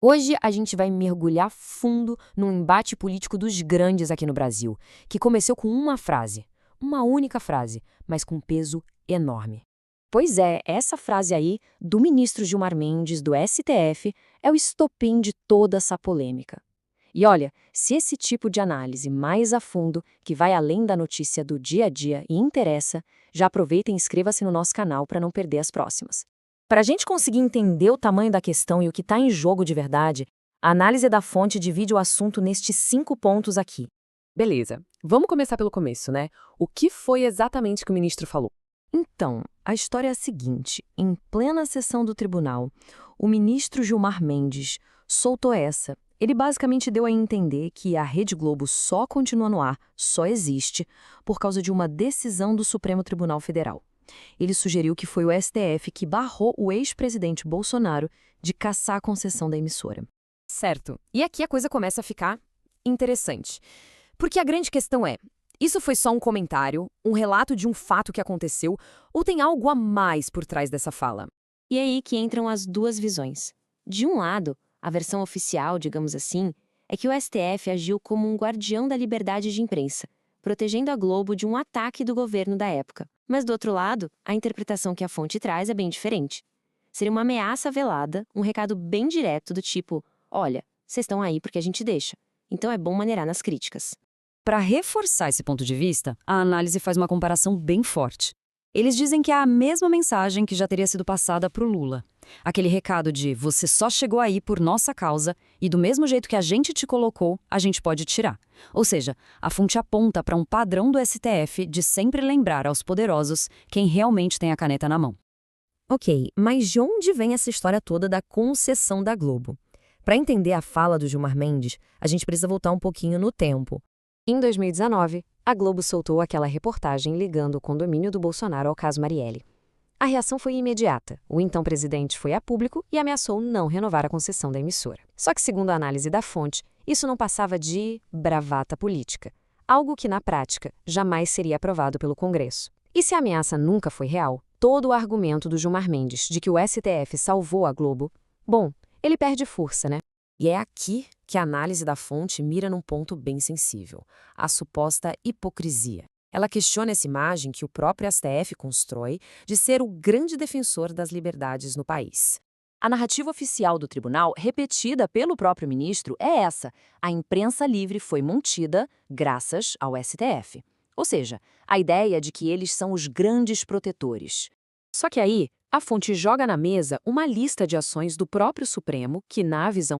Hoje a gente vai mergulhar fundo num embate político dos grandes aqui no Brasil, que começou com uma frase, uma única frase, mas com peso enorme. Pois é, essa frase aí, do ministro Gilmar Mendes, do STF, é o estopim de toda essa polêmica. E olha, se esse tipo de análise mais a fundo, que vai além da notícia do dia a dia e interessa, já aproveita e inscreva-se no nosso canal para não perder as próximas. Para a gente conseguir entender o tamanho da questão e o que está em jogo de verdade, a análise da fonte divide o assunto nestes 5 pontos aqui. Beleza, vamos começar pelo começo, né? O que foi exatamente que o ministro falou? Então, a história é a seguinte: em plena sessão do tribunal, o ministro Gilmar Mendes soltou essa. Ele basicamente deu a entender que a Rede Globo só continua no ar, só existe, por causa de uma decisão do Supremo Tribunal Federal. Ele sugeriu que foi o STF que barrou o ex-presidente Bolsonaro de cassar a concessão da emissora. Certo. E aqui a coisa começa a ficar interessante. Porque a grande questão é, isso foi só um comentário, um relato de um fato que aconteceu, ou tem algo a mais por trás dessa fala? E é aí que entram as duas visões. De um lado, a versão oficial, digamos assim, é que o STF agiu como um guardião da liberdade de imprensa, protegendo a Globo de um ataque do governo da época. Mas do outro lado, a interpretação que a fonte traz é bem diferente. Seria uma ameaça velada, um recado bem direto do tipo: olha, vocês estão aí porque a gente deixa, então é bom maneirar nas críticas. Para reforçar esse ponto de vista, a análise faz uma comparação bem forte. Eles dizem que é a mesma mensagem que já teria sido passada para o Lula. Aquele recado de você só chegou aí por nossa causa e do mesmo jeito que a gente te colocou, a gente pode tirar. Ou seja, a fonte aponta para um padrão do STF de sempre lembrar aos poderosos quem realmente tem a caneta na mão. Ok, mas de onde vem essa história toda da concessão da Globo? Para entender a fala do Gilmar Mendes, a gente precisa voltar um pouquinho no tempo. Em 2019, a Globo soltou aquela reportagem ligando o condomínio do Bolsonaro ao caso Marielle. A reação foi imediata. O então presidente foi a público e ameaçou não renovar a concessão da emissora. Só que, segundo a análise da fonte, isso não passava de bravata política, algo que, na prática, jamais seria aprovado pelo Congresso. E se a ameaça nunca foi real, todo o argumento do Gilmar Mendes de que o STF salvou a Globo, bom, ele perde força, né? E é aqui que a análise da fonte mira num ponto bem sensível, a suposta hipocrisia. Ela questiona essa imagem que o próprio STF constrói de ser o grande defensor das liberdades no país. A narrativa oficial do tribunal, repetida pelo próprio ministro, é essa: a imprensa livre foi mantida graças ao STF. Ou seja, a ideia de que eles são os grandes protetores. Só que aí, a fonte joga na mesa uma lista de ações do próprio Supremo que, na visão